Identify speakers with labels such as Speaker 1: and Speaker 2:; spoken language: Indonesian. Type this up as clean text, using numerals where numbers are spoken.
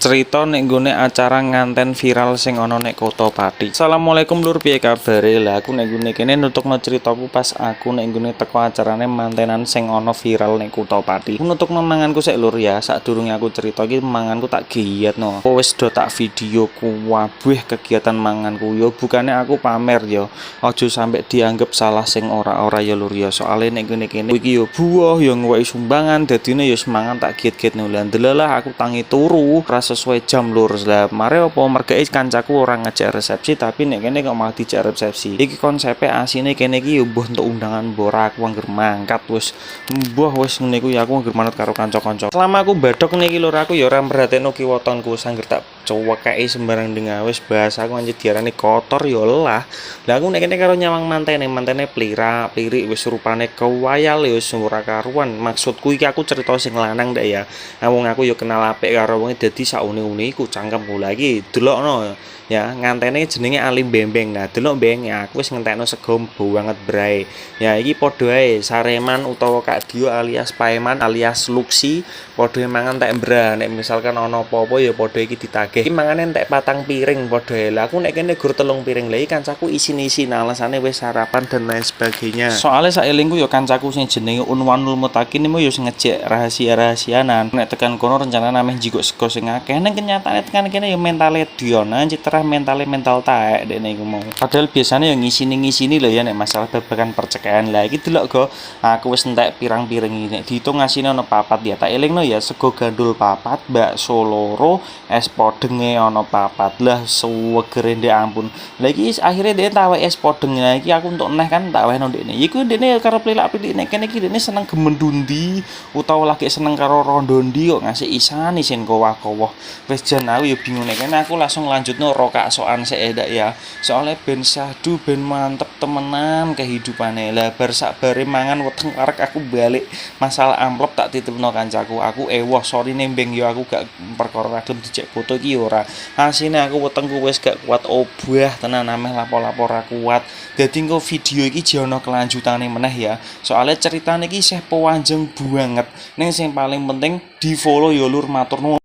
Speaker 1: Cerita nek nggone acara nganten viral sing ana nek Kota Pati. Assalamualaikum lur, piye kabare? Lah aku nek nggone kene nutukno critaku pas aku nek nggone teko acarane mantenan sing ana viral nek Kota Pati. Nutukno manganku sik lur ya, sadurunge aku cerita iki manganku tak giyatno. Wis do tak video kuwabeh kegiatan manganku yo, bukane aku pamer yo. Aja sampe dianggep salah sing ora-ora ya lur ya. Soale nek nggone kene iki yo buah yo ngwehi sumbangan, dadine yo semangan tak giyet-giyetno. Lah ndelalah aku tangi turu sesuai jam lur. Lah mare apa mergae kancaku orang ngejak resepsi tapi nek kene kok malah dijak resepsi. Iki konsepe asine kene iki yo mbuh entuk undangan mbora aku angger mangkat wis mbuh wis ngene iku ya aku angger manut karo kanca-kanca. Selama aku badhok niki lur aku yo ora merhatekno kiwatonku angger tak cowekake sembarang dengar wis bahasa aku anjir diarani kotor yo lah. Lah aku nek kene karo nyawang mantene plira plirik wis rupane kewayal wis ora karuan. Maksudku iki aku cerita sing lanang ndak ya. Wong aku yo kenal apik karo wong dadi saune-une iku cangkemku lagi delokno ya ngantene jenenge Alim Bembeng. Nah delok Beng ya aku wis ngentekno sego banget brae. Ya iki padha ae Sareman utawa Kak Dio alias Paeman alias Luksi padha mangan tek mbra. Nek misalkan ana apa-apa ya padha iki ditagih. Iki mangane entek patang piring padha ae. Lah aku nek kene gur 3 piring. Lah iki kancaku isin-isin alasane wis sarapan dan lain sebagainya. Soale saelingku ya kancaku sing jenenge Unwanul Mutakin iki ya ngejek rahasia-rahasianan. Nek tekan kono rencana nameh jikok sego sing akeh ning kenyataane tekan kene ya mentale Dion anjir mental taek dene iku mau. Padahal biasanya yang ngisini lho ya nek masalah babagan percekayan. Lah iki delok go aku wis entek pirang-piring iki nek diitung ngasine ana 4 ya tak elingno ya sego gandul 4, bakso loro, es podenge ana 4. Lah suwegere ndek ampun. Lah iki akhire dhek tak es podeng. Lah iki aku entuk neh kan tak wehno ndekne. Iku ndekne karo plilak-plik nek kene iki ndekne seneng gemendundi utawa lagi seneng karo rondondi kok ngasih isan isin kowah-kowah. Wis jan aku ya bingung nek kene aku langsung lanjutno rokak soan seedak ya. Soalnya ben syahdu ben mantep temenan kehidupane. Lah bar sak bare mangan weteng arek aku balik masalah amplop tak titipno kancaku. Aku ewoh sorry nembeng yo aku gak perkara gelem dicek foto iki ora. Asine aku wetengku wis gak kuat obah tenan ameh lapo-lapo ra kuat. Dadi engko video iki jono kelanjutane meneh ya. Soalnya ceritane iki isih panjang banget. Ning sing paling penting di-follow yo lur matur nuwun.